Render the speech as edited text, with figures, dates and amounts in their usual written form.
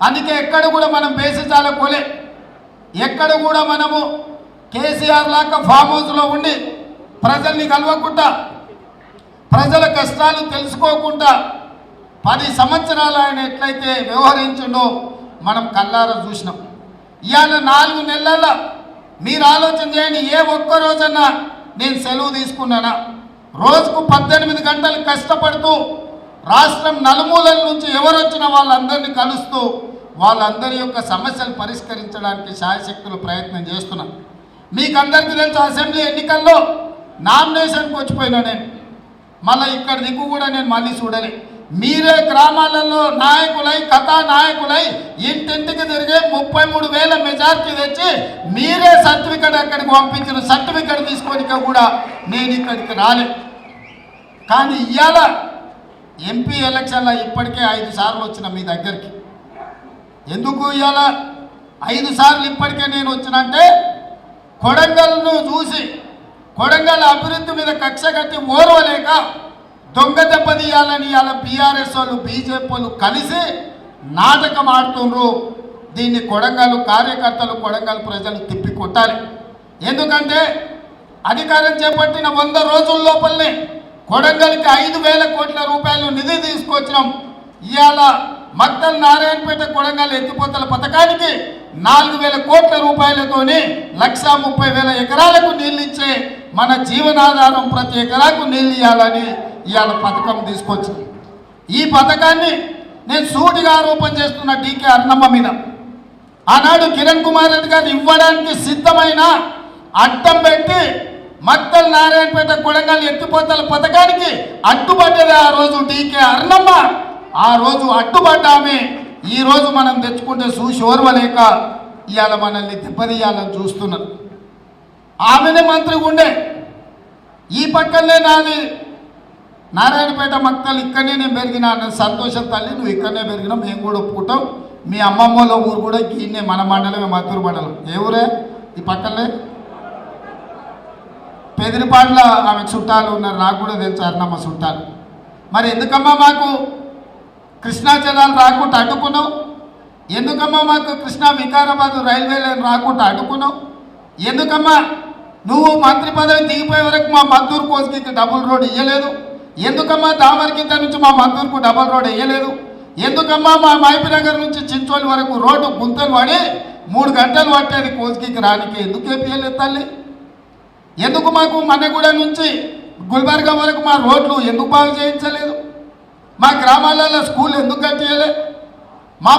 అందుకే ఎక్కడ కూడా మనం బేసిసాల కోలే, ఎక్కడ కూడా మనము కేసీఆర్ లాగా ఫామ్ హౌస్లో ఉండి ప్రజల్ని కలవకుండా ప్రజల కష్టాలు తెలుసుకోకుండా 10 సంవత్సరాలు ఆయన ఎట్లయితే వ్యవహరించిండో మనం కళ్ళారా చూసినాం. ఇవాళ 4 నెలల మీరు ఆలోచన చేయండి, ఏ ఒక్క రోజన్నా నేను సెలవు తీసుకున్నానా? రోజుకు 18 గంటలు కష్టపడుతూ రాష్ట్రం నలుమూలల నుంచి ఎవరు వచ్చినా వాళ్ళందరినీ కలుస్తూ వాళ్ళందరి యొక్క సమస్యలు పరిష్కరించడానికి శాయశక్తులు ప్రయత్నం చేస్తున్నాను. మీకు అందరికీ తెలుసు, అసెంబ్లీ ఎన్నికల్లో నామినేషన్కి వచ్చిపోయినా నేను మళ్ళీ ఇక్కడ దిక్కు కూడా నేను మళ్ళీ చూడలే. మీరే గ్రామాలలో నాయకులై కథానాయకులై ఇంటింటికి తిరిగే 33,000 మెజార్టీ తెచ్చి మీరే సర్టిఫికెట్ అక్కడికి పంపించిన సర్టిఫికెట్ తీసుకొని కూడా నేను ఇక్కడికి రాలే. కానీ ఇవాళ ఎంపీ ఎలక్షన్లో ఇప్పటికే 5 సార్లు వచ్చిన మీ దగ్గరికి. ఎందుకు ఇవాళ 5 సార్లు ఇప్పటికే నేను వచ్చినంటే కొడంగల్ను చూసి కొడంగల్ అభివృద్ధి మీద కక్ష కట్టి ఓర్వలేక దొంగ దెబ్బతీయాలని ఇవాళ బీఆర్ఎస్ వాళ్ళు బీజేపీ వాళ్ళు కలిసి నాటకం ఆడుతుండ్రు. దీన్ని కొడంగల్ కార్యకర్తలు కొడంగల్ ప్రజలు తిప్పి కొట్టాలి. ఎందుకంటే అధికారం చేపట్టిన 100 రోజుల లోపలనే కొడంగల్కి 5,000 కోట్ల రూపాయలు నిధి తీసుకొచ్చినాం. ఇవాళ మక్తల్ నారాయణపేట కొడంగల్ ఎత్తిపోతల పథకానికి 4,000 కోట్ల రూపాయలతోని 130,000 ఎకరాలకు నీళ్ళు ఇచ్చే మన జీవనాధారం ప్రతి ఎకరాకు నీళ్ళు ఇవ్వాలని ఇవాళ పథకం తీసుకొచ్చింది. ఈ పథకాన్ని నేను సూటిగా ఆరోపణ చేస్తున్న డీకే అర్ణమ్మ మీద. ఆనాడు కిరణ్ కుమార్ రెడ్డి గారు ఇవ్వడానికి సిద్ధమైన అడ్డం పెట్టి మక్తల్ నారాయణపేట కొడంగల్ ఎత్తిపోతల పథకానికి అడ్డుపడ్డది ఆ రోజు డీకే అర్ణమ్మ. ఆ రోజు అడ్డుపడ్డామే ఈరోజు మనం తెచ్చుకుంటే చూసి ఓర్వలేక ఇవాళ మనల్ని దెబ్బతీయాలని చూస్తున్నారు. ఆమెనే మంత్రిగా ఉండే, ఈ పక్కనే నాది నారాయణపేట మక్తలు ఇక్కడనే నేను పెరిగినా అన్న సంతోషం. తల్లి నువ్వు ఇక్కడనే పెరిగినా మేము కూడా ఒప్పుకుంటాం. మీ అమ్మమ్మల ఊరు కూడా ఈయనే మన మండలమే, మద్దూరు మండలం. ఏ ఊరే? ఈ పక్కనే పెదిరిపాడ్ల ఆమె చుట్టాలు ఉన్నారు, నాకు కూడా తెలుసు అన్నమ్మ చుట్టాలు. మరి ఎందుకమ్మా మాకు కృష్ణా జలాలు రాకుండా అడ్డుకున్నావు? ఎందుకమ్మా మాకు కృష్ణా వికారాబాద్ రైల్వే లైన్ రాకుండా అడ్డుకున్నావు? ఎందుకమ్మా నువ్వు మంత్రి పదవి దిగిపోయే వరకు మా మద్దూరు కోసుకి డబుల్ రోడ్ ఇవ్వలేదు? ఎందుకమ్మా దామరకింత నుంచి మా మద్దూరుకు డబుల్ రోడ్ వేయలేదు? ఎందుకమ్మా మా మైపినగర్ నుంచి చించోలి వరకు రోడ్డు గుంతలు పడి 3 గంటలు పట్టేది కోసుకి రానికి? ఎందుకు వేపియలేదు తల్లి? ఎందుకు మాకు మన్నెగూడ నుంచి గుల్బర్గా వరకు మా రోడ్లు ఎందుకు బాగు చేయించలేదు? మా గ్రామాలలో స్కూల్ ఎందుకు కట్టియలే? మా